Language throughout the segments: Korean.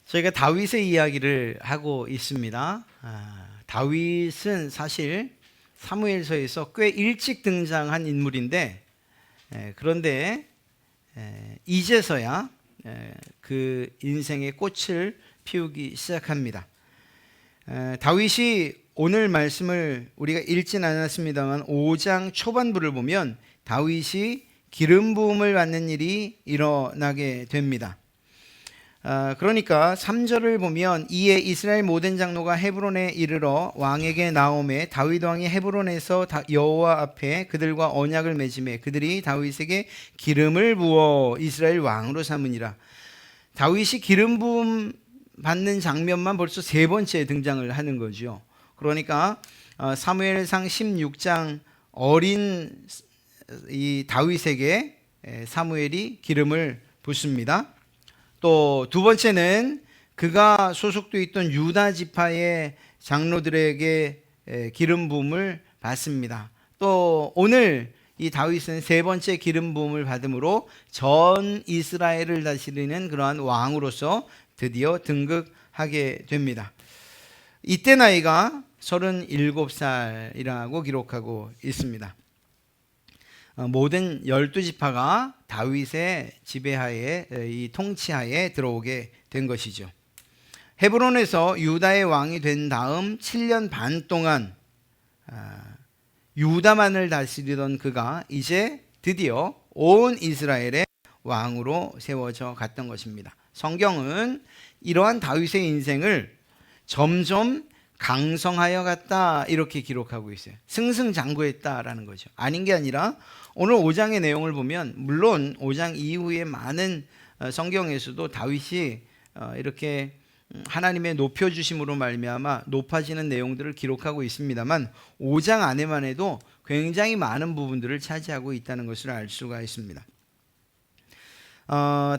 저희가 다윗의 이야기를 하고 있습니다. 다윗은 사실 사무엘서에서 꽤 일찍 등장한 인물인데 그런데 이제서야 그 인생의 꽃을 피우기 시작합니다. 다윗이 오늘 말씀을 우리가 읽진 않았습니다만 5장 초반부를 보면 다윗이 기름 부음을 받는 일이 일어나게 됩니다. 그러니까 3절을 보면 이에 이스라엘 모든 장로가 헤브론에 이르러 왕에게 나오매 다윗 왕이 헤브론에서 여호와 앞에 그들과 언약을 맺음에 그들이 다윗에게 기름을 부어 이스라엘 왕으로 삼으니라. 다윗이 기름 부음 받는 장면만 벌써 세 번째 등장을 하는 거죠. 그러니까 사무엘상 16장 어린 이 다윗에게 사무엘이 기름을 붓습니다. 또 두 번째는 그가 소속되어 있던 유다 지파의 장로들에게 기름 부음을 받습니다. 또 오늘 이 다윗은 세 번째 기름 부음을 받음으로 전 이스라엘을 다스리는 그러한 왕으로서 드디어 등극하게 됩니다. 이때 나이가 37살이라고 기록하고 있습니다. 모든 12지파가 다윗의 지배하에 이 통치하에 들어오게 된 것이죠. 헤브론에서 유다의 왕이 된 다음 7년 반 동안 유다만을 다스리던 그가 이제 드디어 온 이스라엘의 왕으로 세워져 갔던 것입니다. 성경은 이러한 다윗의 인생을 점점 강성하여 갔다 이렇게 기록하고 있어요. 승승장구했다라는 거죠. 아닌 게 아니라 오늘 5장의 내용을 보면 물론 5장 이후에 많은 성경에서도 다윗이 이렇게 하나님의 높여주심으로 말미암아 높아지는 내용들을 기록하고 있습니다만 5장 안에만 해도 굉장히 많은 부분들을 차지하고 있다는 것을 알 수가 있습니다.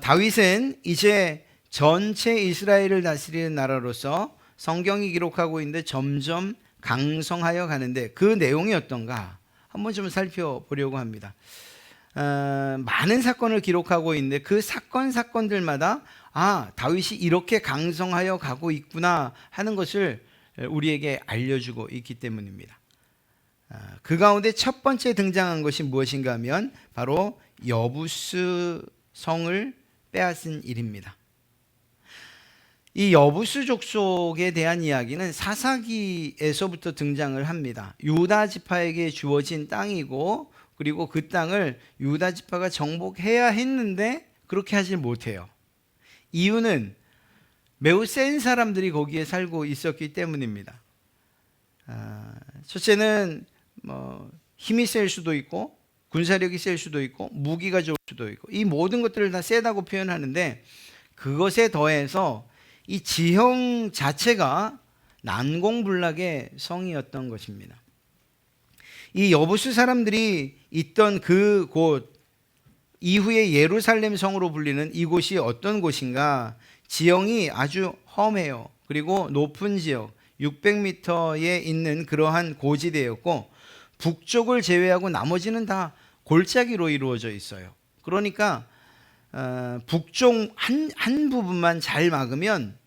다윗은 이제 전체 이스라엘을 다스리는 나라로서 성경이 기록하고 있는데 점점 강성하여 가는데 그 내용이 어떤가 한번 좀 살펴보려고 합니다. 많은 사건을 기록하고 있는데 그 사건들마다 다윗이 이렇게 강성하여 가고 있구나 하는 것을 우리에게 알려주고 있기 때문입니다. 그 가운데 첫 번째 등장한 것이 무엇인가 하면 바로 여부스 성을 빼앗은 일입니다. 이 여부스 족속에 대한 이야기는 사사기에서부터 등장을 합니다. 유다 지파에게 주어진 땅이고 그리고 그 땅을 유다 지파가 정복해야 했는데 그렇게 하지 못해요. 이유는 매우 센 사람들이 거기에 살고 있었기 때문입니다. 첫째는 힘이 셀 수도 있고 군사력이 셀 수도 있고 무기가 좋을 수도 있고 이 모든 것들을 다 세다고 표현하는데 그것에 더해서 이 지형 자체가 난공불락의 성이었던 것입니다. 이 여부스 사람들이 있던 그 곳 이후에 예루살렘 성으로 불리는 이곳이 어떤 곳인가? 지형이 아주 험해요. 그리고 높은 지역 600m에 있는 그러한 고지대였고 북쪽을 제외하고 나머지는 다 골짜기로 이루어져 있어요. 그러니까 북쪽 한 부분만 잘 막으면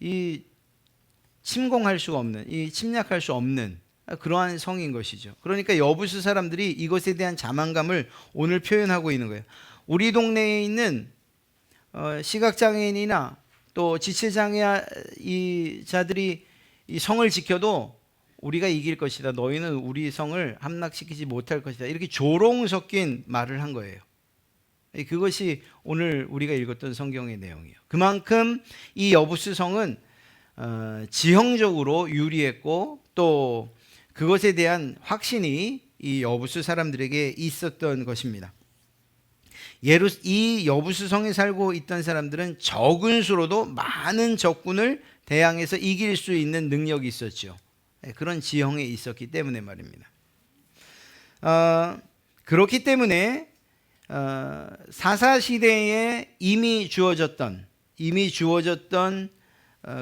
이 침공할 수가 없는, 이 침략할 수 없는 그러한 성인 것이죠. 그러니까 여부스 사람들이 이것에 대한 자만감을 오늘 표현하고 있는 거예요. 우리 동네에 있는 시각장애인이나 또 지체장애자들이 이 성을 지켜도 우리가 이길 것이다. 너희는 우리 성을 함락시키지 못할 것이다. 이렇게 조롱 섞인 말을 한 거예요. 그것이 오늘 우리가 읽었던 성경의 내용이에요. 그만큼 이 여부스 성은 지형적으로 유리했고 또 그것에 대한 확신이 이 여부스 사람들에게 있었던 것입니다. 이 여부스 성에 살고 있던 사람들은 적은 수로도 많은 적군을 대항해서 이길 수 있는 능력이 있었죠. 그런 지형에 있었기 때문에 말입니다. 그렇기 때문에 사사시대에 이미 주어졌던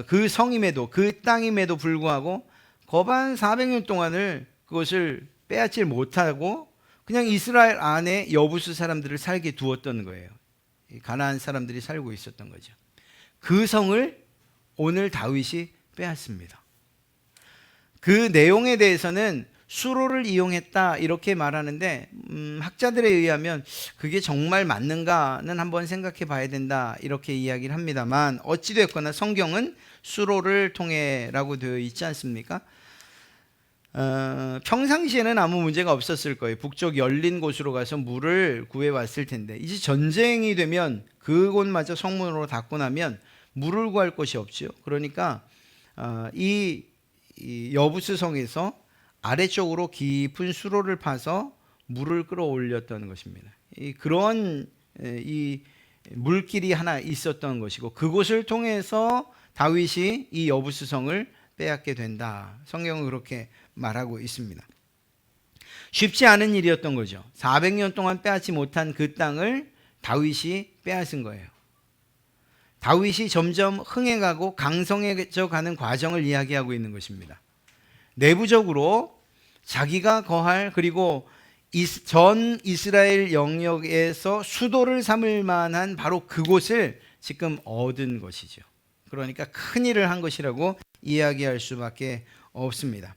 그 성임에도 그 땅임에도 불구하고 거반 400년 동안을 그것을 빼앗지 못하고 그냥 이스라엘 안에 여부스 사람들을 살게 두었던 거예요. 가나안 사람들이 살고 있었던 거죠. 그 성을 오늘 다윗이 빼앗습니다. 그 내용에 대해서는 수로를 이용했다 이렇게 말하는데 학자들에 의하면 그게 정말 맞는가는 한번 생각해 봐야 된다 이렇게 이야기를 합니다만, 어찌됐거나 성경은 수로를 통해라고 되어 있지 않습니까? 평상시에는 아무 문제가 없었을 거예요. 북쪽 열린 곳으로 가서 물을 구해왔을 텐데, 이제 전쟁이 되면 그곳마저 성문으로 닫고 나면 물을 구할 곳이 없죠. 그러니까 이 여부스 성에서 아래쪽으로 깊은 수로를 파서 물을 끌어올렸던 것입니다. 그런 이 물길이 하나 있었던 것이고, 그곳을 통해서 다윗이 이 여부스 성을 빼앗게 된다. 성경은 그렇게 말하고 있습니다. 쉽지 않은 일이었던 거죠. 400년 동안 빼앗지 못한 그 땅을 다윗이 빼앗은 거예요. 다윗이 점점 흥해가고 강성해져 가는 과정을 이야기하고 있는 것입니다. 내부적으로 자기가 거할, 그리고 전 이스라엘 영역에서 수도를 삼을 만한 바로 그곳을 지금 얻은 것이죠. 그러니까 큰 일을 한 것이라고 이야기할 수밖에 없습니다.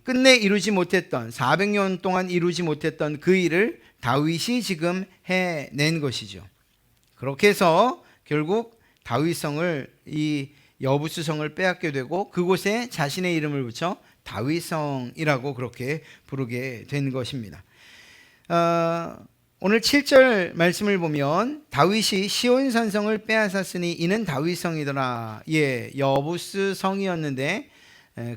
끝내 이루지 못했던, 400년 동안 이루지 못했던 그 일을 다윗이 지금 해낸 것이죠. 그렇게 해서 결국 다윗성을, 이 여부스성을 빼앗게 되고 그곳에 자신의 이름을 붙여 다윗성이라고 그렇게 부르게 된 것입니다. 오늘 7절 말씀을 보면 다윗이 시온산성을 빼앗았으니 이는 다윗성이더라. 예, 여부스 성이었는데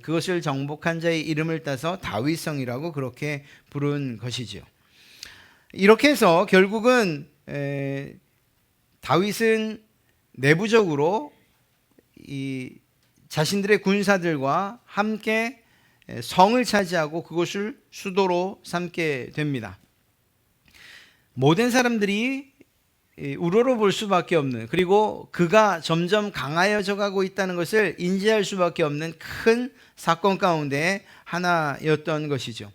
그것을 정복한 자의 이름을 따서 다윗성이라고 그렇게 부른 것이죠. 이렇게 해서 결국은 다윗은 내부적으로 이 자신들의 군사들과 함께 성을 차지하고 그것을 수도로 삼게 됩니다. 모든 사람들이 우러러 볼 수밖에 없는, 그리고 그가 점점 강하여져 가고 있다는 것을 인지할 수밖에 없는 큰 사건 가운데 하나였던 것이죠.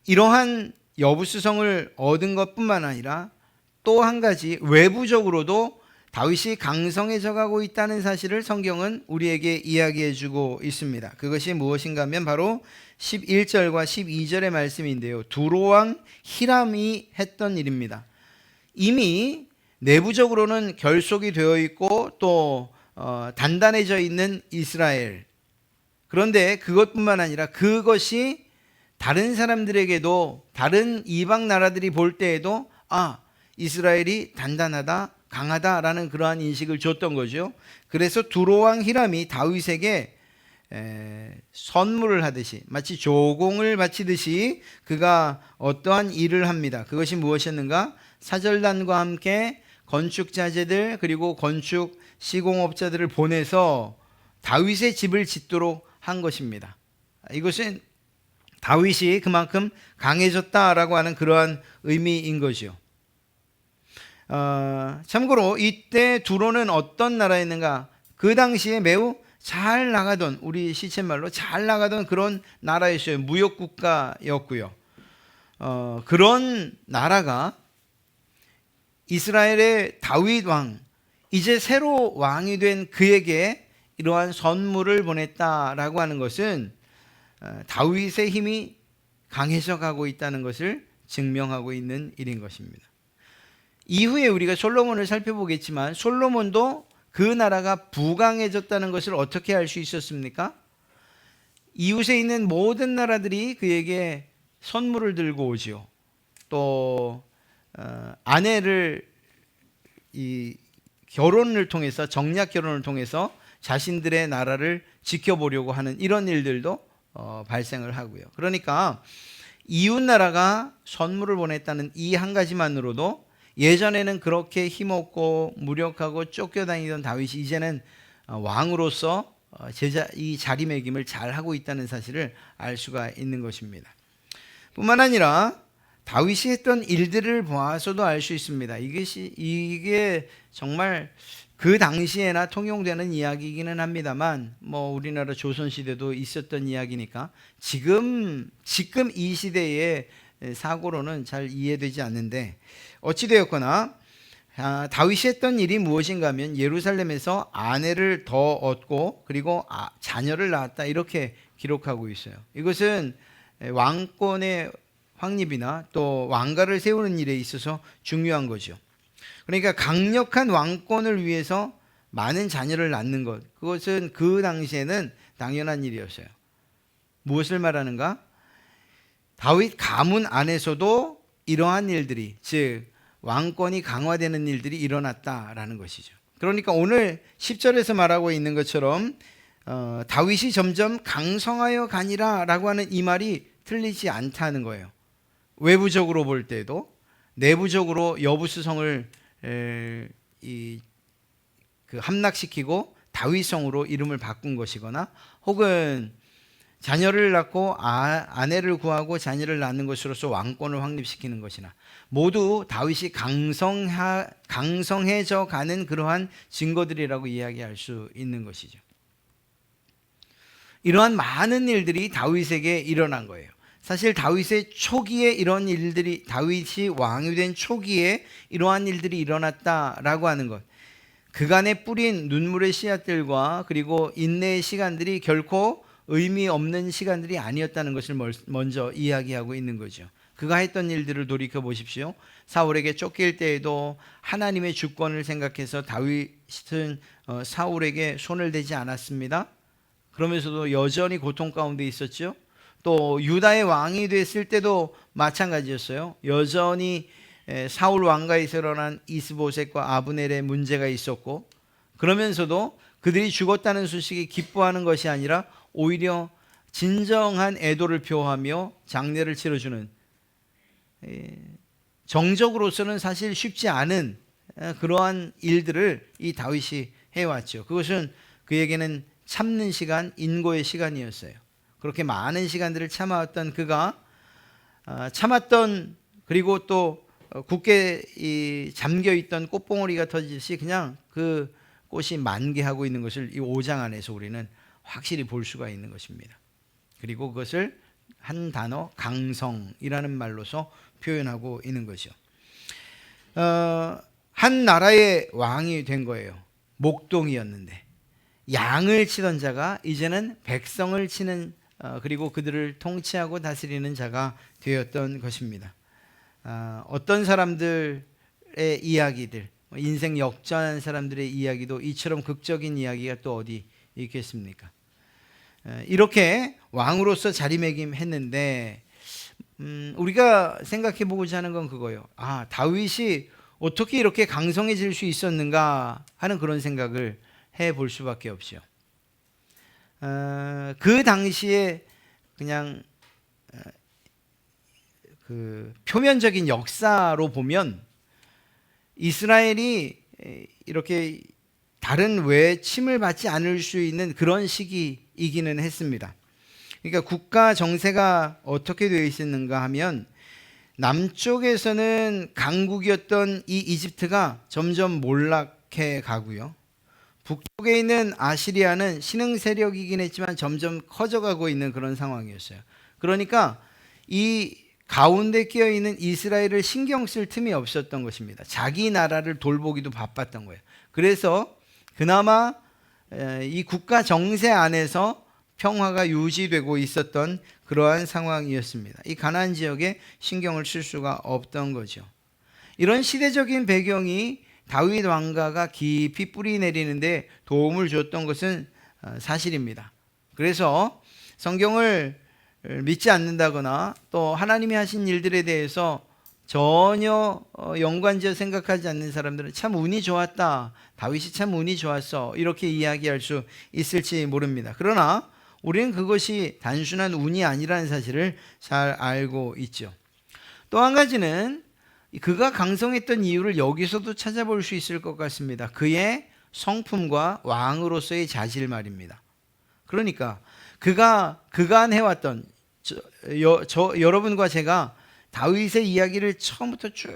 이러한 여부스성을 얻은 것뿐만 아니라 또 한 가지 외부적으로도 다윗이 강성해져 가고 있다는 사실을 성경은 우리에게 이야기해 주고 있습니다. 그것이 무엇인가 하면 바로 11절과 12절의 말씀인데요. 두로왕 히람이 했던 일입니다. 이미 내부적으로는 결속이 되어 있고 또 단단해져 있는 이스라엘. 그런데 그것뿐만 아니라 그것이 다른 사람들에게도, 다른 이방 나라들이 볼 때에도 이스라엘이 단단하다, 강하다라는 그러한 인식을 줬던 거죠. 그래서 두로왕 히람이 다윗에게 선물을 하듯이, 마치 조공을 바치듯이 그가 어떠한 일을 합니다. 그것이 무엇이었는가? 사절단과 함께 건축 자재들, 그리고 건축 시공업자들을 보내서 다윗의 집을 짓도록 한 것입니다. 이것은 다윗이 그만큼 강해졌다라고 하는 그러한 의미인 거죠. 참고로 이때 두로는 어떤 나라였는가? 그 당시에 매우 잘 나가던, 우리 시쳇말로 잘 나가던 그런 나라였어요. 무역국가였고요. 그런 나라가 이스라엘의 다윗 왕, 이제 새로 왕이 된 그에게 이러한 선물을 보냈다라고 하는 것은 다윗의 힘이 강해져 가고 있다는 것을 증명하고 있는 일인 것입니다. 이후에 우리가 솔로몬을 살펴보겠지만 솔로몬도 그 나라가 부강해졌다는 것을 어떻게 알 수 있었습니까? 이웃에 있는 모든 나라들이 그에게 선물을 들고 오지요. 또 아내를 이 결혼을 통해서, 정략 결혼을 통해서 자신들의 나라를 지켜보려고 하는 이런 일들도 발생을 하고요. 그러니까 이웃 나라가 선물을 보냈다는 이 한 가지만으로도 예전에는 그렇게 힘없고 무력하고 쫓겨다니던 다윗이 이제는 왕으로서 이 자리매김을 잘 하고 있다는 사실을 알 수가 있는 것입니다. 뿐만 아니라 다윗이 했던 일들을 보아서도 알 수 있습니다. 이게 정말 그 당시에나 통용되는 이야기이기는 합니다만, 우리나라 조선시대도 있었던 이야기니까 지금 이 시대의 사고로는 잘 이해되지 않는데, 어찌되었거나 다윗이 했던 일이 무엇인가 하면 예루살렘에서 아내를 더 얻고 그리고 자녀를 낳았다 이렇게 기록하고 있어요. 이것은 왕권의 확립이나 또 왕가를 세우는 일에 있어서 중요한 거죠. 그러니까 강력한 왕권을 위해서 많은 자녀를 낳는 것, 그것은 그 당시에는 당연한 일이었어요. 무엇을 말하는가? 다윗 가문 안에서도 이러한 일들이, 즉 왕권이 강화되는 일들이 일어났다라는 것이죠. 그러니까 오늘 10절에서 말하고 있는 것처럼 다윗이 점점 강성하여 가니라 라고 하는 이 말이 틀리지 않다는 거예요. 외부적으로 볼 때도 내부적으로 여부수성을 함락시키고 다윗성으로 이름을 바꾼 것이거나 혹은 자녀를 낳고 아내를 구하고 자녀를 낳는 것으로서 왕권을 확립시키는 것이나 모두 다윗이 강성해져 가는 그러한 증거들이라고 이야기할 수 있는 것이죠. 이러한 많은 일들이 다윗에게 일어난 거예요. 사실 다윗의 초기에 이런 일들이, 다윗이 왕이 된 초기에 이러한 일들이 일어났다라고 하는 것, 그간에 뿌린 눈물의 씨앗들과 그리고 인내의 시간들이 결코 의미 없는 시간들이 아니었다는 것을 먼저 이야기하고 있는 거죠. 그가 했던 일들을 돌이켜 보십시오. 사울에게 쫓길 때에도 하나님의 주권을 생각해서 다윗은 사울에게 손을 대지 않았습니다. 그러면서도 여전히 고통 가운데 있었죠. 또 유다의 왕이 됐을 때도 마찬가지였어요. 여전히 사울 왕가에서 일어난 이스보셋과 아브넬의 문제가 있었고, 그러면서도 그들이 죽었다는 소식에 기뻐하는 것이 아니라 오히려 진정한 애도를 표하며 장례를 치러주는, 정적으로서는 사실 쉽지 않은 그러한 일들을 이 다윗이 해왔죠. 그것은 그에게는 참는 시간, 인고의 시간이었어요. 그렇게 많은 시간들을 참아왔던 그가 참았던, 그리고 또 굳게 잠겨있던 꽃봉오리가 터지듯이 그냥 그 꽃이 만개하고 있는 것을 이 5장 안에서 우리는 확실히 볼 수가 있는 것입니다. 그리고 그것을 한 단어 강성이라는 말로서 표현하고 있는 거죠. 한 나라의 왕이 된 거예요. 목동이었는데 양을 치던 자가 이제는 백성을 치는, 그리고 그들을 통치하고 다스리는 자가 되었던 것입니다. 어떤 사람들의 이야기들, 인생 역전한 사람들의 이야기도 이처럼 극적인 이야기가 또 어디 있겠습니까? 이렇게 왕으로서 자리매김했는데 우리가 생각해 보고자 하는 건 그거예요. 다윗이 어떻게 이렇게 강성해질 수 있었는가 하는 그런 생각을 해볼 수밖에 없죠. 그 당시에 그냥 그 표면적인 역사로 보면 이스라엘이 이렇게 다른 외침을 받지 않을 수 있는 그런 시기이기는 했습니다. 그러니까 국가 정세가 어떻게 되어 있었는가 하면 남쪽에서는 강국이었던 이 이집트가 점점 몰락해 가고요. 북쪽에 있는 아시리아는 신흥 세력이긴 했지만 점점 커져가고 있는 그런 상황이었어요. 그러니까 이 가운데 끼어 있는 이스라엘을 신경 쓸 틈이 없었던 것입니다. 자기 나라를 돌보기도 바빴던 거예요. 그래서 그나마 이 국가 정세 안에서 평화가 유지되고 있었던 그러한 상황이었습니다. 이 가나안 지역에 신경을 쓸 수가 없던 거죠. 이런 시대적인 배경이 다윗 왕가가 깊이 뿌리 내리는데 도움을 줬던 것은 사실입니다. 그래서 성경을 믿지 않는다거나 또 하나님이 하신 일들에 대해서 전혀 연관지어 생각하지 않는 사람들은 참 운이 좋았다, 다윗이 참 운이 좋았어, 이렇게 이야기할 수 있을지 모릅니다. 그러나 우리는 그것이 단순한 운이 아니라는 사실을 잘 알고 있죠. 또 한 가지는 그가 강성했던 이유를 여기서도 찾아볼 수 있을 것 같습니다. 그의 성품과 왕으로서의 자질 말입니다. 그러니까 그가 그간 해왔던 여러분과 제가 다윗의 이야기를 처음부터 쭉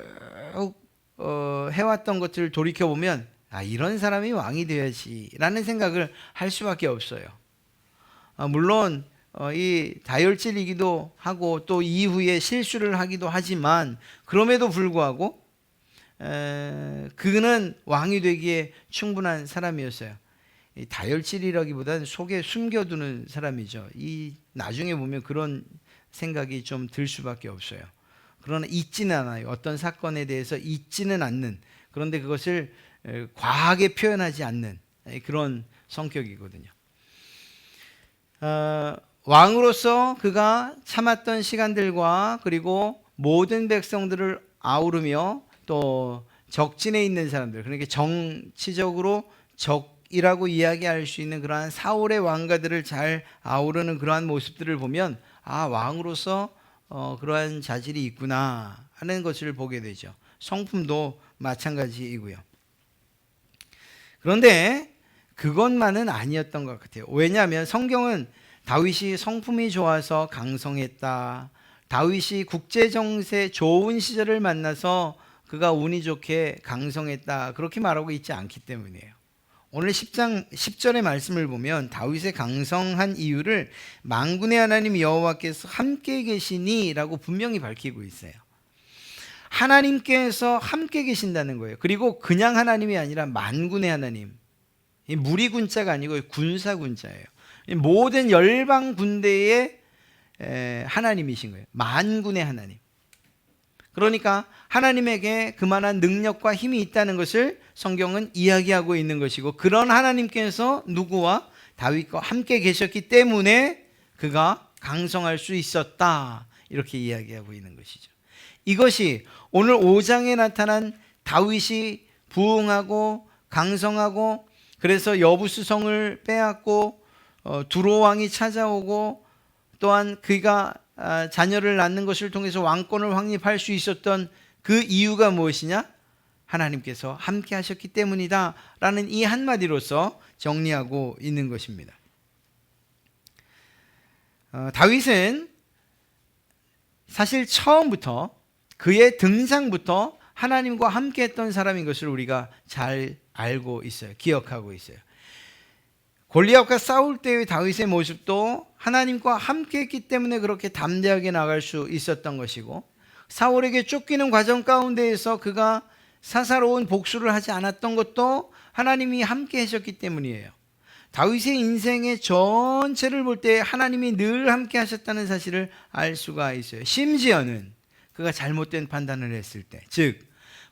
해왔던 것들을 돌이켜보면 이런 사람이 왕이 되어야지 라는 생각을 할 수밖에 없어요. 물론 이 다혈질이기도 하고 또 이후에 실수를 하기도 하지만 그럼에도 불구하고 그는 왕이 되기에 충분한 사람이었어요. 이 다혈질이라기보다는 속에 숨겨두는 사람이죠. 이 나중에 보면 그런 생각이 좀 들 수밖에 없어요. 그러나 잊지는 않아요. 어떤 사건에 대해서 잊지는 않는, 그런데 그것을 과하게 표현하지 않는 그런 성격이거든요. 왕으로서 그가 참았던 시간들과 그리고 모든 백성들을 아우르며 또 적진에 있는 사람들, 그러니까 정치적으로 적이라고 이야기할 수 있는 그러한 사울의 왕가들을 잘 아우르는 그러한 모습들을 보면 아, 왕으로서 그러한 자질이 있구나 하는 것을 보게 되죠. 성품도 마찬가지이고요. 그런데 그것만은 아니었던 것 같아요. 왜냐하면 성경은 다윗이 성품이 좋아서 강성했다, 다윗이 국제정세 좋은 시절을 만나서 그가 운이 좋게 강성했다, 그렇게 말하고 있지 않기 때문이에요. 오늘 10장 10절의 말씀을 보면 다윗의 강성한 이유를 만군의 하나님 여호와께서 함께 계시니 라고 분명히 밝히고 있어요. 하나님께서 함께 계신다는 거예요. 그리고 그냥 하나님이 아니라 만군의 하나님, 무리군자가 아니고 군사군자예요. 모든 열방 군대의 하나님이신 거예요. 만군의 하나님. 그러니까 하나님에게 그만한 능력과 힘이 있다는 것을 성경은 이야기하고 있는 것이고, 그런 하나님께서 누구와 다윗과 함께 계셨기 때문에 그가 강성할 수 있었다, 이렇게 이야기하고 있는 것이죠. 이것이 오늘 5장에 나타난 다윗이 부흥하고 강성하고, 그래서 여부수성을 빼앗고 두로왕이 찾아오고, 또한 그가 자녀를 낳는 것을 통해서 왕권을 확립할 수 있었던 그 이유가 무엇이냐? 하나님께서 함께 하셨기 때문이다 라는 이 한마디로서 정리하고 있는 것입니다. 다윗은 사실 처음부터, 그의 등장부터 하나님과 함께 했던 사람인 것을 우리가 잘 알고 있어요. 기억하고 있어요. 골리앗과 싸울 때의 다윗의 모습도 하나님과 함께 했기 때문에 그렇게 담대하게 나갈 수 있었던 것이고, 사울에게 쫓기는 과정 가운데에서 그가 사사로운 복수를 하지 않았던 것도 하나님이 함께 하셨기 때문이에요. 다윗의 인생의 전체를 볼 때 하나님이 늘 함께 하셨다는 사실을 알 수가 있어요. 심지어는 그가 잘못된 판단을 했을 때, 즉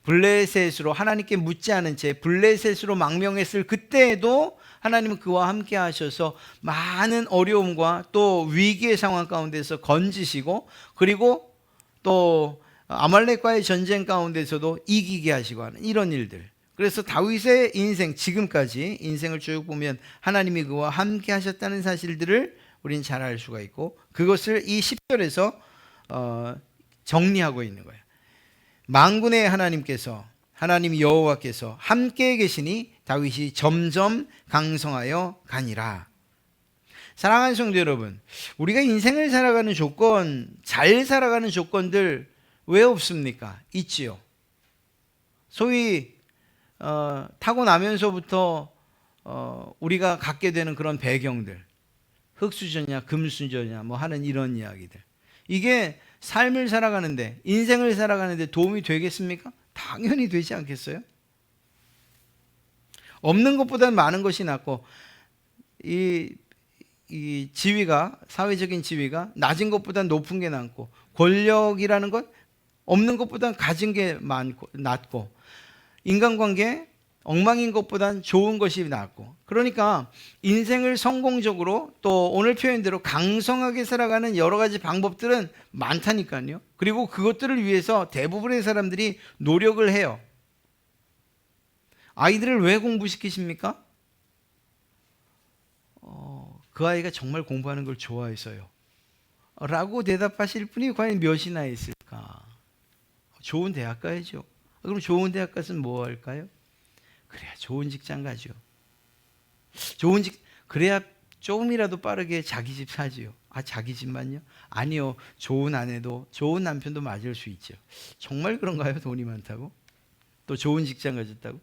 블레셋으로, 하나님께 묻지 않은 채 블레셋으로 망명했을 그때에도 하나님은 그와 함께 하셔서 많은 어려움과 또 위기의 상황 가운데서 건지시고, 그리고 또 아말렉과의 전쟁 가운데서도 이기게 하시고 하는 이런 일들. 그래서 다윗의 인생, 지금까지 인생을 쭉 보면 하나님이 그와 함께 하셨다는 사실들을 우리는 잘 알 수가 있고, 그것을 이 10절에서 정리하고 있는 거예요. 만군의 하나님께서, 하나님 여호와께서 함께 계시니 다윗이 점점 강성하여 가니라. 사랑하는 성도 여러분, 우리가 인생을 살아가는 조건, 잘 살아가는 조건들 왜 없습니까? 있지요. 소위 타고나면서부터 우리가 갖게 되는 그런 배경들, 흙수저냐 금수저냐 뭐 하는 이런 이야기들, 이게 삶을 살아가는데, 인생을 살아가는데 도움이 되겠습니까? 당연히 되지 않겠어요? 없는 것보다는 많은 것이 낫고, 이 지위가, 사회적인 지위가 낮은 것보다 높은 게 낫고, 권력이라는 것 없는 것보다 가진 게 낫고, 인간관계 엉망인 것보단 좋은 것이 낫고, 그러니까 인생을 성공적으로, 또 오늘 표현대로 강성하게 살아가는 여러 가지 방법들은 많다니까요. 그리고 그것들을 위해서 대부분의 사람들이 노력을 해요. 아이들을 왜 공부시키십니까? 그 아이가 정말 공부하는 걸 좋아해서요 라고 대답하실 분이 과연 몇이나 있을까? 좋은 대학 가야죠. 그럼 좋은 대학 가서 뭐 할까요? 그래야 좋은 직장 가죠. 그래야 조금이라도 빠르게 자기 집 사지요. 아, 자기 집만요? 아니요. 좋은 아내도, 좋은 남편도 맞을 수 있죠. 정말 그런가요? 돈이 많다고? 또 좋은 직장 가졌다고?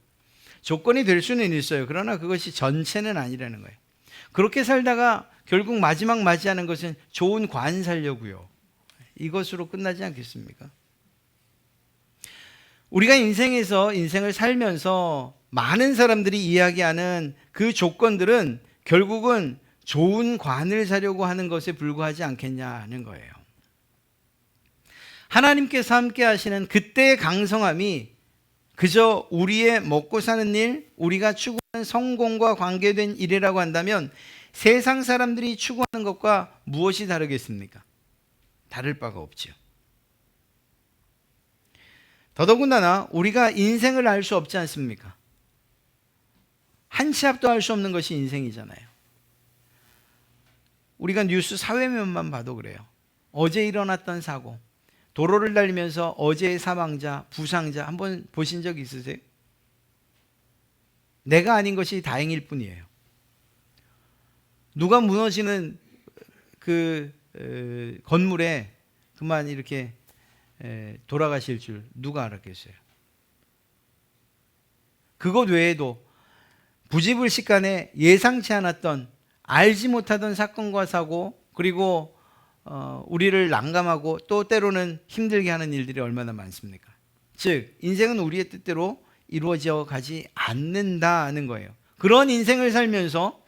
조건이 될 수는 있어요. 그러나 그것이 전체는 아니라는 거예요. 그렇게 살다가 결국 마지막 맞이하는 것은 좋은 관 살려고요. 이것으로 끝나지 않겠습니까? 우리가 인생을 살면서 많은 사람들이 이야기하는 그 조건들은 결국은 좋은 관을 사려고 하는 것에 불과하지 않겠냐는 거예요. 하나님께서 함께 하시는 그때의 강성함이 그저 우리의 먹고 사는 일, 우리가 추구하는 성공과 관계된 일이라고 한다면 세상 사람들이 추구하는 것과 무엇이 다르겠습니까? 다를 바가 없죠. 더더군다나 우리가 인생을 알 수 없지 않습니까? 한 치 앞도 알 수 없는 것이 인생이잖아요. 우리가 뉴스 사회면만 봐도 그래요. 어제 일어났던 사고, 도로를 달리면서 어제의 사망자, 부상자 한번 보신 적 있으세요? 내가 아닌 것이 다행일 뿐이에요. 누가 무너지는 그 건물에 그만 이렇게 돌아가실 줄 누가 알았겠어요? 그것 외에도 부지불식간에 예상치 않았던 알지 못하던 사건과 사고, 그리고 우리를 난감하고 또 때로는 힘들게 하는 일들이 얼마나 많습니까? 즉 인생은 우리의 뜻대로 이루어져 가지 않는다는 거예요. 그런 인생을 살면서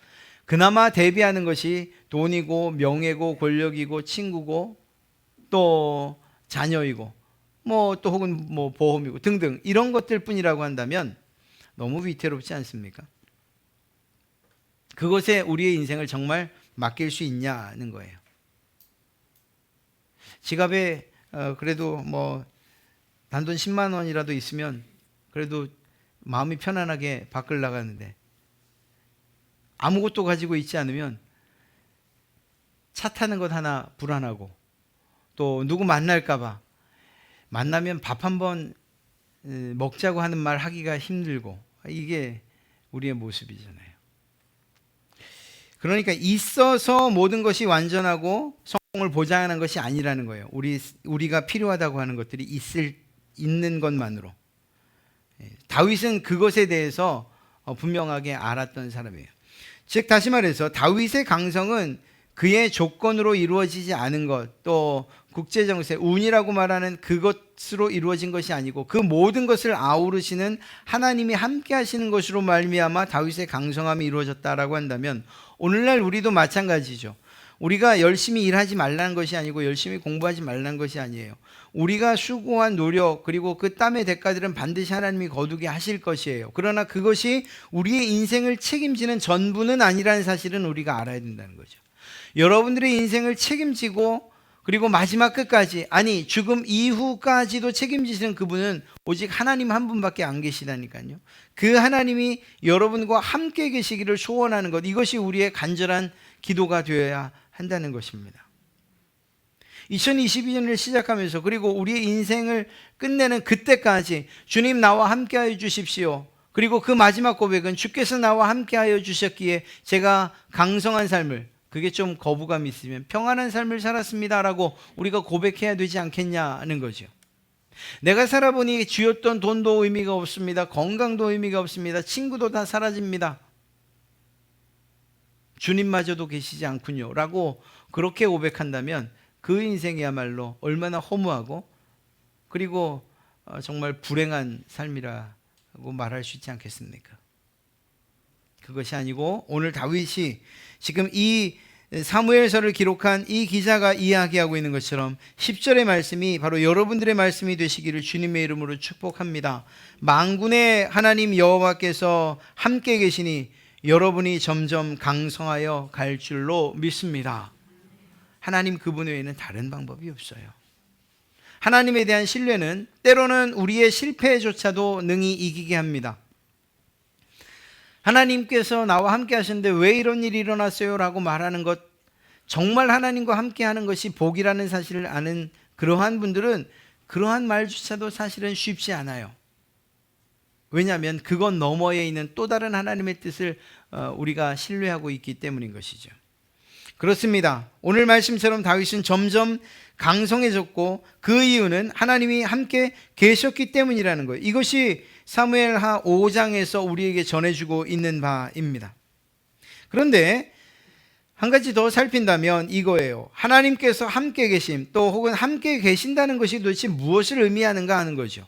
그나마 대비하는 것이 돈이고 명예고 권력이고 친구고 또 자녀이고 또 혹은 보험이고 등등 이런 것들 뿐이라고 한다면 너무 위태롭지 않습니까? 그것에 우리의 인생을 정말 맡길 수 있냐는 거예요. 지갑에 그래도 단돈 10만 원이라도 있으면 그래도 마음이 편안하게 밖을 나가는데, 아무것도 가지고 있지 않으면 차 타는 것 하나 불안하고, 또 누구 만날까 봐 만나면 밥 한번 먹자고 하는 말 하기가 힘들고, 이게 우리의 모습이잖아요. 그러니까 있어서 모든 것이 완전하고 성공을 보장하는 것이 아니라는 거예요. 우리가 필요하다고 하는 것들이 있는 것만으로. 다윗은 그것에 대해서 분명하게 알았던 사람이에요. 즉 다시 말해서 다윗의 강성은 그의 조건으로 이루어지지 않은 것, 또 국제정세, 운이라고 말하는 그것으로 이루어진 것이 아니고 그 모든 것을 아우르시는 하나님이 함께 하시는 것으로 말미암아 다윗의 강성함이 이루어졌다라고 한다면, 오늘날 우리도 마찬가지죠. 우리가 열심히 일하지 말라는 것이 아니고 열심히 공부하지 말라는 것이 아니에요. 우리가 수고한 노력, 그리고 그 땀의 대가들은 반드시 하나님이 거두게 하실 것이에요. 그러나 그것이 우리의 인생을 책임지는 전부는 아니라는 사실은 우리가 알아야 된다는 거죠. 여러분들의 인생을 책임지고 그리고 마지막 끝까지, 아니 죽음 이후까지도 책임지시는 그분은 오직 하나님 한 분밖에 안 계시다니까요. 그 하나님이 여러분과 함께 계시기를 소원하는 것, 이것이 우리의 간절한 기도가 되어야 한다는 것입니다. 2022년을 시작하면서 그리고 우리의 인생을 끝내는 그때까지 주님 나와 함께하여 주십시오. 그리고 그 마지막 고백은 주께서 나와 함께하여 주셨기에 제가 강성한 삶을, 그게 좀 거부감이 있으면 평안한 삶을 살았습니다라고 우리가 고백해야 되지 않겠냐는 거죠. 내가 살아보니 쥐었던 돈도 의미가 없습니다. 건강도 의미가 없습니다. 친구도 다 사라집니다. 주님마저도 계시지 않군요 라고 그렇게 고백한다면 그 인생이야말로 얼마나 허무하고 그리고 정말 불행한 삶이라고 말할 수 있지 않겠습니까? 그것이 아니고 오늘 다윗이 지금 이 사무엘서를 기록한 이 기자가 이야기하고 있는 것처럼 10절의 말씀이 바로 여러분들의 말씀이 되시기를 주님의 이름으로 축복합니다. 만군의 하나님 여호와께서 함께 계시니 여러분이 점점 강성하여 갈 줄로 믿습니다. 하나님 그분 외에는 다른 방법이 없어요. 하나님에 대한 신뢰는 때로는 우리의 실패조차도 능히 이기게 합니다. 하나님께서 나와 함께 하시는데 왜 이런 일이 일어났어요? 라고 말하는 것, 정말 하나님과 함께 하는 것이 복이라는 사실을 아는 그러한 분들은 그러한 말조차도 사실은 쉽지 않아요. 왜냐하면 그건 너머에 있는 또 다른 하나님의 뜻을 우리가 신뢰하고 있기 때문인 것이죠. 그렇습니다. 오늘 말씀처럼 다윗은 점점 강성해졌고 그 이유는 하나님이 함께 계셨기 때문이라는 거예요. 이것이 사무엘하 5장에서 우리에게 전해주고 있는 바입니다. 그런데 한 가지 더 살핀다면 이거예요. 하나님께서 함께 계심, 또 혹은 함께 계신다는 것이 도대체 무엇을 의미하는가 하는 거죠.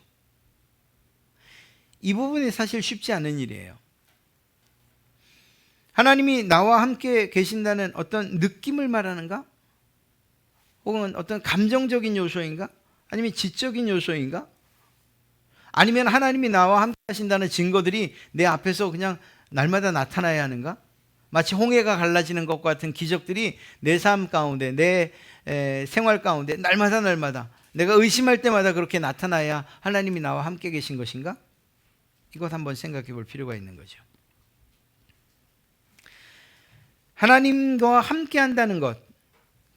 이 부분이 사실 쉽지 않은 일이에요. 하나님이 나와 함께 계신다는 어떤 느낌을 말하는가? 혹은 어떤 감정적인 요소인가? 아니면 지적인 요소인가? 아니면 하나님이 나와 함께 하신다는 증거들이 내 앞에서 그냥 날마다 나타나야 하는가? 마치 홍해가 갈라지는 것과 같은 기적들이 내 삶 가운데, 내 생활 가운데 날마다 내가 의심할 때마다 그렇게 나타나야 하나님이 나와 함께 계신 것인가? 이것 한번 생각해 볼 필요가 있는 거죠. 하나님과 함께 한다는 것,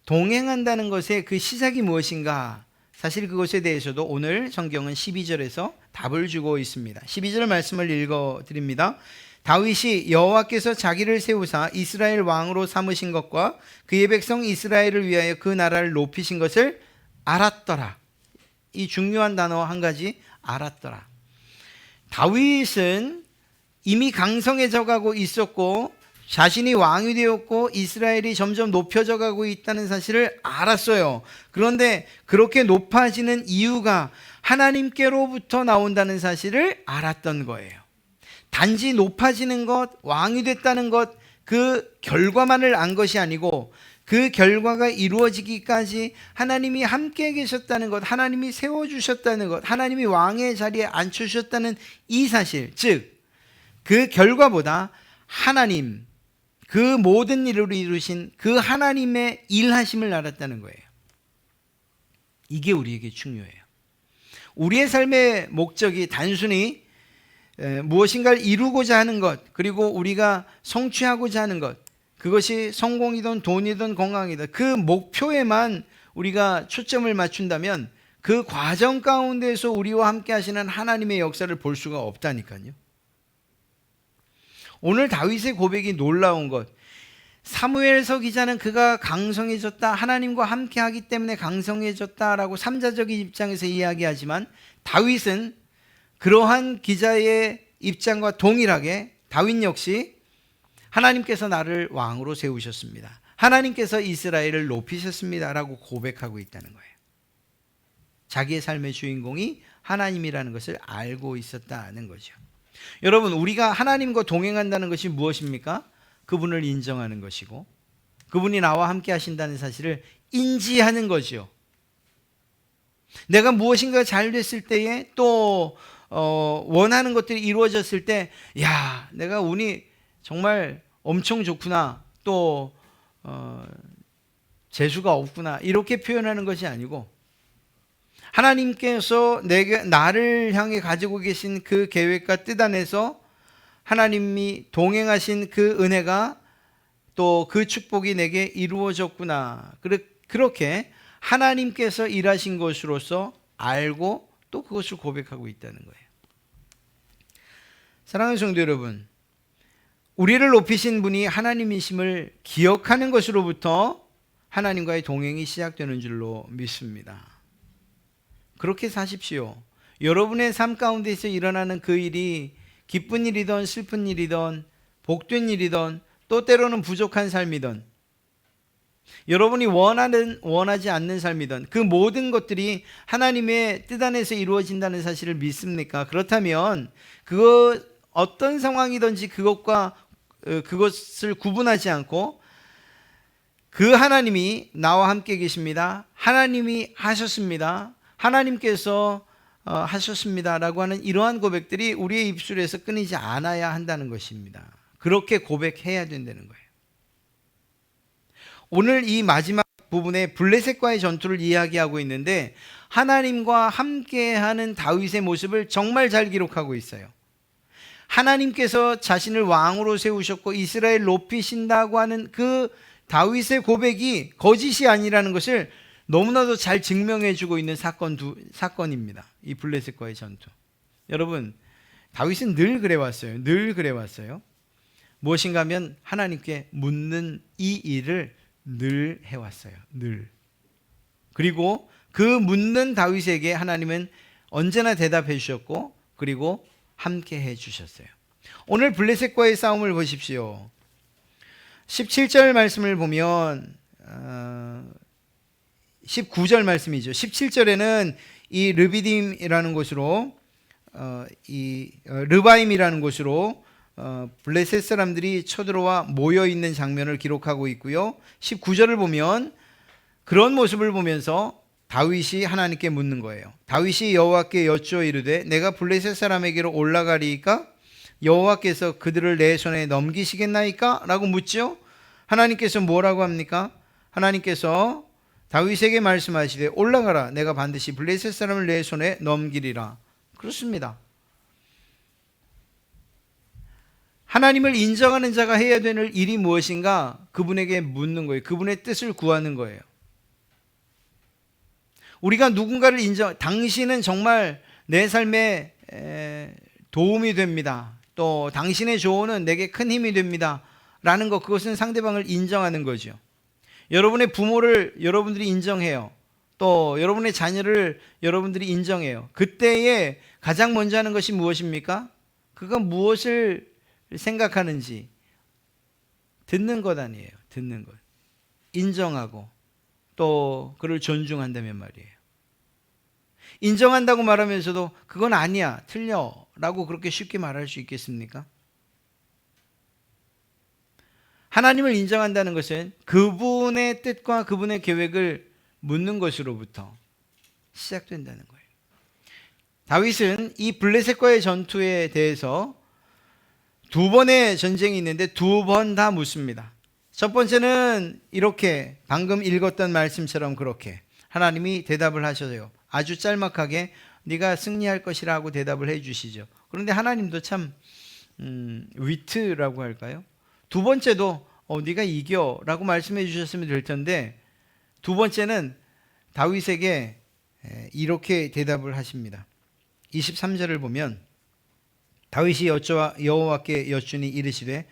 동행한다는 것의 그 시작이 무엇인가? 사실 그것에 대해서도 오늘 성경은 12절에서 답을 주고 있습니다. 12절 말씀을 읽어드립니다. 다윗이 여호와께서 자기를 세우사 이스라엘 왕으로 삼으신 것과 그의 백성 이스라엘을 위하여 그 나라를 높이신 것을 알았더라. 이 중요한 단어 한 가지, 알았더라. 다윗은 이미 강성해져 가고 있었고 자신이 왕이 되었고 이스라엘이 점점 높여져 가고 있다는 사실을 알았어요. 그런데 그렇게 높아지는 이유가 하나님께로부터 나온다는 사실을 알았던 거예요. 단지 높아지는 것, 왕이 됐다는 것, 그 결과만을 안 것이 아니고 그 결과가 이루어지기까지 하나님이 함께 계셨다는 것, 하나님이 세워주셨다는 것, 하나님이 왕의 자리에 앉혀주셨다는 이 사실, 즉 그 결과보다 하나님, 그 모든 일을 이루신 그 하나님의 일하심을 알았다는 거예요. 이게 우리에게 중요해요. 우리의 삶의 목적이 단순히 무엇인가를 이루고자 하는 것, 그리고 우리가 성취하고자 하는 것, 그것이 성공이든 돈이든 건강이든 그 목표에만 우리가 초점을 맞춘다면 그 과정 가운데서 우리와 함께 하시는 하나님의 역사를 볼 수가 없다니까요. 오늘 다윗의 고백이 놀라운 것, 사무엘서 기자는 그가 강성해졌다, 하나님과 함께 하기 때문에 강성해졌다라고 삼자적인 입장에서 이야기하지만 다윗은 그러한 기자의 입장과 동일하게 다윗 역시 하나님께서 나를 왕으로 세우셨습니다, 하나님께서 이스라엘을 높이셨습니다 라고 고백하고 있다는 거예요. 자기의 삶의 주인공이 하나님이라는 것을 알고 있었다는 거죠. 여러분, 우리가 하나님과 동행한다는 것이 무엇입니까? 그분을 인정하는 것이고 그분이 나와 함께 하신다는 사실을 인지하는 거죠. 내가 무엇인가 잘 됐을 때에 또 원하는 것들이 이루어졌을 때, 야, 내가 운이 정말 엄청 좋구나, 또 재수가 없구나, 이렇게 표현하는 것이 아니고 하나님께서 나를 향해 가지고 계신 그 계획과 뜻 안에서 하나님이 동행하신 그 은혜가 또 그 축복이 내게 이루어졌구나, 그렇게 하나님께서 일하신 것으로서 알고 또 그것을 고백하고 있다는 거예요. 사랑하는 성도 여러분, 우리를 높이신 분이 하나님이심을 기억하는 것으로부터 하나님과의 동행이 시작되는 줄로 믿습니다. 그렇게 사십시오. 여러분의 삶 가운데서 일어나는 그 일이 기쁜 일이든 슬픈 일이든 복된 일이든 또 때로는 부족한 삶이든 여러분이 원하지 않는 삶이든 그 모든 것들이 하나님의 뜻 안에서 이루어진다는 사실을 믿습니까? 그렇다면 어떤 상황이든지 그것을 구분하지 않고 그 하나님이 나와 함께 계십니다, 하나님이 하셨습니다, 하나님께서 하셨습니다라고 하는 이러한 고백들이 우리의 입술에서 끊이지 않아야 한다는 것입니다. 그렇게 고백해야 된다는 거예요. 오늘 이 마지막 부분에 블레셋과의 전투를 이야기하고 있는데 하나님과 함께하는 다윗의 모습을 정말 잘 기록하고 있어요. 하나님께서 자신을 왕으로 세우셨고 이스라엘 높이신다고 하는 그 다윗의 고백이 거짓이 아니라는 것을 너무나도 잘 증명해주고 있는 사건입니다. 이 블레셋과의 전투. 여러분, 다윗은 늘 그래왔어요. 늘 그래왔어요. 무엇인가 하면 하나님께 묻는 이 일을 늘 해왔어요. 늘. 그리고 그 묻는 다윗에게 하나님은 언제나 대답해 주셨고 그리고 함께 해 주셨어요. 오늘 블레셋과의 싸움을 보십시오. 17절 말씀을 보면 19절 말씀이죠. 17절에는 이 르비딤이라는 곳으로 르바임이라는 곳으로 블레셋 사람들이 쳐들어와 모여 있는 장면을 기록하고 있고요. 19절을 보면 그런 모습을 보면서 다윗이 하나님께 묻는 거예요. 다윗이 여호와께 여쭈어 이르되 내가 블레셋 사람에게로 올라가리이까 여호와께서 그들을 내 손에 넘기시겠나이까? 라고 묻죠. 하나님께서 뭐라고 합니까? 하나님께서 다윗에게 말씀하시되 올라가라, 내가 반드시 블레셋 사람을 내 손에 넘기리라. 그렇습니다. 하나님을 인정하는 자가 해야 되는 일이 무엇인가? 그분에게 묻는 거예요. 그분의 뜻을 구하는 거예요. 우리가 누군가를 당신은 정말 내 삶에 도움이 됩니다. 또 당신의 조언은 내게 큰 힘이 됩니다. 라는 것, 그것은 상대방을 인정하는 거죠. 여러분의 부모를 여러분들이 인정해요. 또 여러분의 자녀를 여러분들이 인정해요. 그때에 가장 먼저 하는 것이 무엇입니까? 그가 무엇을 생각하는지 듣는 것 아니에요. 듣는 것. 인정하고 또 그를 존중한다면 말이에요. 인정한다고 말하면서도 그건 아니야, 틀려 라고 그렇게 쉽게 말할 수 있겠습니까? 하나님을 인정한다는 것은 그분의 뜻과 그분의 계획을 묻는 것으로부터 시작된다는 거예요. 다윗은 이 블레셋과의 전투에 대해서 두 번의 전쟁이 있는데 두 번 다 묻습니다. 첫 번째는 이렇게 방금 읽었던 말씀처럼 그렇게 하나님이 대답을 하셔요. 아주 짤막하게 네가 승리할 것이라고 대답을 해 주시죠. 그런데 하나님도 참 위트라고 할까요? 두 번째도 네가 이겨 라고 말씀해 주셨으면 될 텐데 두 번째는 다윗에게 이렇게 대답을 하십니다. 23절을 보면 다윗이 여호와께 여쭈니 이르시되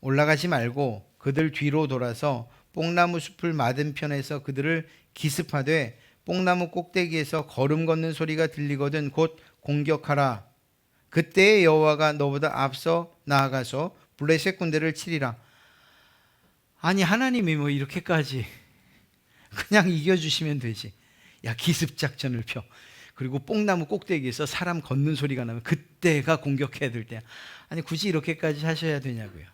올라가지 말고 그들 뒤로 돌아서 뽕나무 숲을 맞은편에서 그들을 기습하되 뽕나무 꼭대기에서 걸음 걷는 소리가 들리거든 곧 공격하라. 그때에 여호와가 너보다 앞서 나아가서 블레셋 군대를 치리라. 아니 하나님이 뭐 이렇게까지 그냥 이겨주시면 되지. 야, 기습작전을 펴. 그리고 뽕나무 꼭대기에서 사람 걷는 소리가 나면 그때가 공격해야 될 때야. 아니 굳이 이렇게까지 하셔야 되냐고요.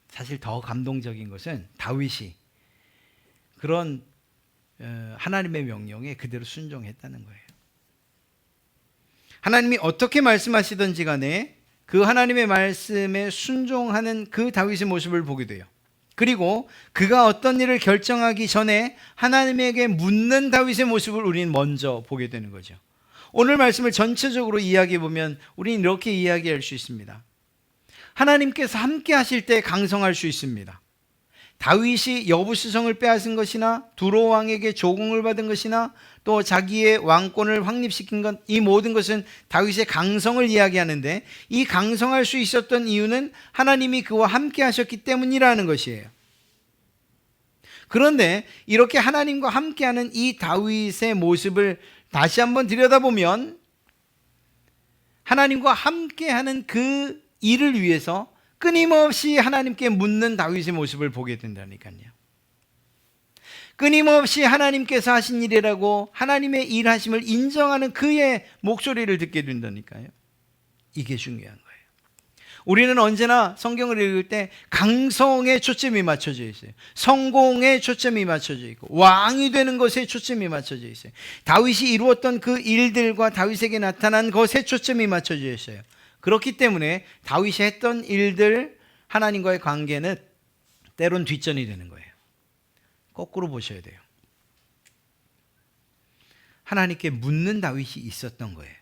사실 더 감동적인 것은 다윗이 그런 하나님의 명령에 그대로 순종했다는 거예요. 하나님이 어떻게 말씀하시든지 간에 그 하나님의 말씀에 순종하는 그 다윗의 모습을 보게 돼요. 그리고 그가 어떤 일을 결정하기 전에 하나님에게 묻는 다윗의 모습을 우리는 먼저 보게 되는 거죠. 오늘 말씀을 전체적으로 이야기해 보면 우리는 이렇게 이야기할 수 있습니다. 하나님께서 함께 하실 때 강성할 수 있습니다. 다윗이 여부수성을 빼앗은 것이나 두로 왕에게 조공을 받은 것이나 또 자기의 왕권을 확립시킨 것, 이 모든 것은 다윗의 강성을 이야기하는데 이 강성할 수 있었던 이유는 하나님이 그와 함께 하셨기 때문이라는 것이에요. 그런데 이렇게 하나님과 함께하는 이 다윗의 모습을 다시 한번 들여다보면 하나님과 함께하는 그 일을 위해서 끊임없이 하나님께 묻는 다윗의 모습을 보게 된다니까요. 끊임없이 하나님께서 하신 일이라고 하나님의 일하심을 인정하는 그의 목소리를 듣게 된다니까요. 이게 중요한 거예요. 우리는 언제나 성경을 읽을 때 강성에 초점이 맞춰져 있어요. 성공에 초점이 맞춰져 있고 왕이 되는 것에 초점이 맞춰져 있어요. 다윗이 이루었던 그 일들과 다윗에게 나타난 것에 초점이 맞춰져 있어요. 그렇기 때문에 다윗이 했던 일들, 하나님과의 관계는 때론 뒷전이 되는 거예요. 거꾸로 보셔야 돼요. 하나님께 묻는 다윗이 있었던 거예요.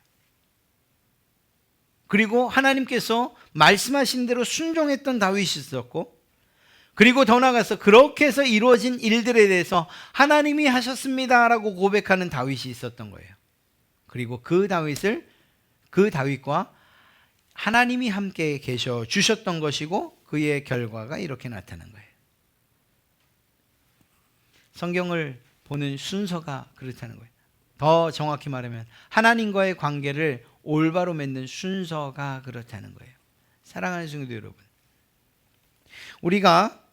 그리고 하나님께서 말씀하신 대로 순종했던 다윗이 있었고, 그리고 더 나아가서 그렇게 해서 이루어진 일들에 대해서 하나님이 하셨습니다라고 고백하는 다윗이 있었던 거예요. 그리고 그 다윗과 하나님이 함께 계셔 주셨던 것이고 그의 결과가 이렇게 나타난 거예요. 성경을 보는 순서가 그렇다는 거예요. 더 정확히 말하면 하나님과의 관계를 올바로 맺는 순서가 그렇다는 거예요. 사랑하는 성도 여러분, 우리가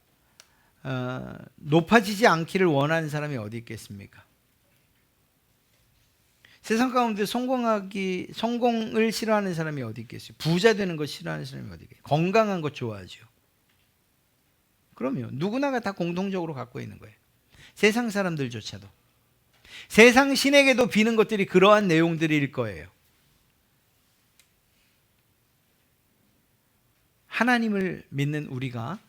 높아지지 않기를 원하는 사람이 어디 있겠습니까? 세상 가운데 성공을 싫어하는 사람이 어디 있겠어요? 부자 되는 거 싫어하는 사람이 어디 있겠어요? 건강한 거 좋아하죠. 그럼요. 누구나가 다 공통적으로 갖고 있는 거예요. 세상 사람들조차도. 세상 신에게도 비는 것들이 그러한 내용들일 거예요. 하나님을 믿는 우리가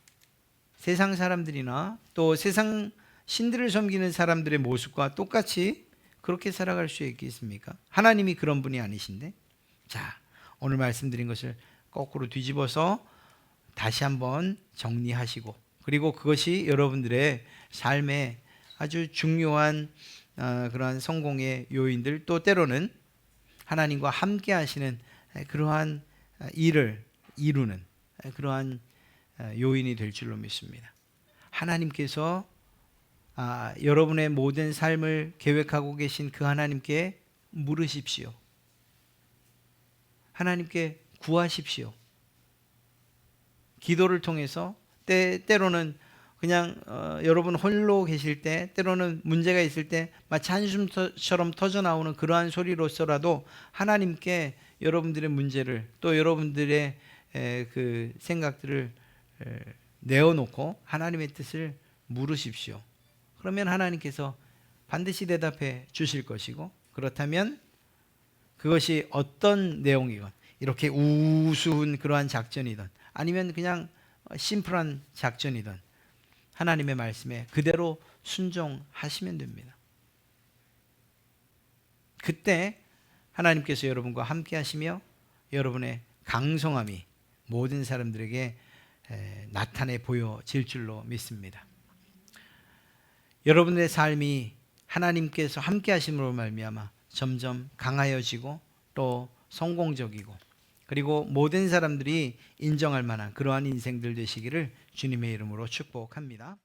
세상 사람들이나 또 세상 신들을 섬기는 사람들의 모습과 똑같이 그렇게 살아갈 수 있겠습니까? 하나님이 그런 분이 아니신데. 자, 오늘 말씀드린 것을 거꾸로 뒤집어서 다시 한번 정리하시고, 그리고 그것이 여러분들의 삶에 아주 중요한 그러한 성공의 요인들, 또 때로는 하나님과 함께 하시는 그러한 일을 이루는 그러한 요인이 될 줄로 믿습니다. 하나님께서 여러분의 모든 삶을 계획하고 계신 그 하나님께 물으십시오. 하나님께 구하십시오. 기도를 통해서 때로는 그냥 여러분 홀로 계실 때, 때로는 문제가 있을 때 마치 한숨처럼 터져나오는 그러한 소리로서라도 하나님께 여러분들의 문제를, 또 여러분들의 그 생각들을 내어놓고 하나님의 뜻을 물으십시오. 그러면 하나님께서 반드시 대답해 주실 것이고, 그렇다면 그것이 어떤 내용이건, 이렇게 우스운 그러한 작전이든 아니면 그냥 심플한 작전이든 하나님의 말씀에 그대로 순종하시면 됩니다. 그때 하나님께서 여러분과 함께 하시며 여러분의 강성함이 모든 사람들에게 나타내 보여질 줄로 믿습니다. 여러분의 삶이 하나님께서 함께 하심으로 말미암아 점점 강하여지고 또 성공적이고, 그리고 모든 사람들이 인정할 만한 그러한 인생들 되시기를 주님의 이름으로 축복합니다.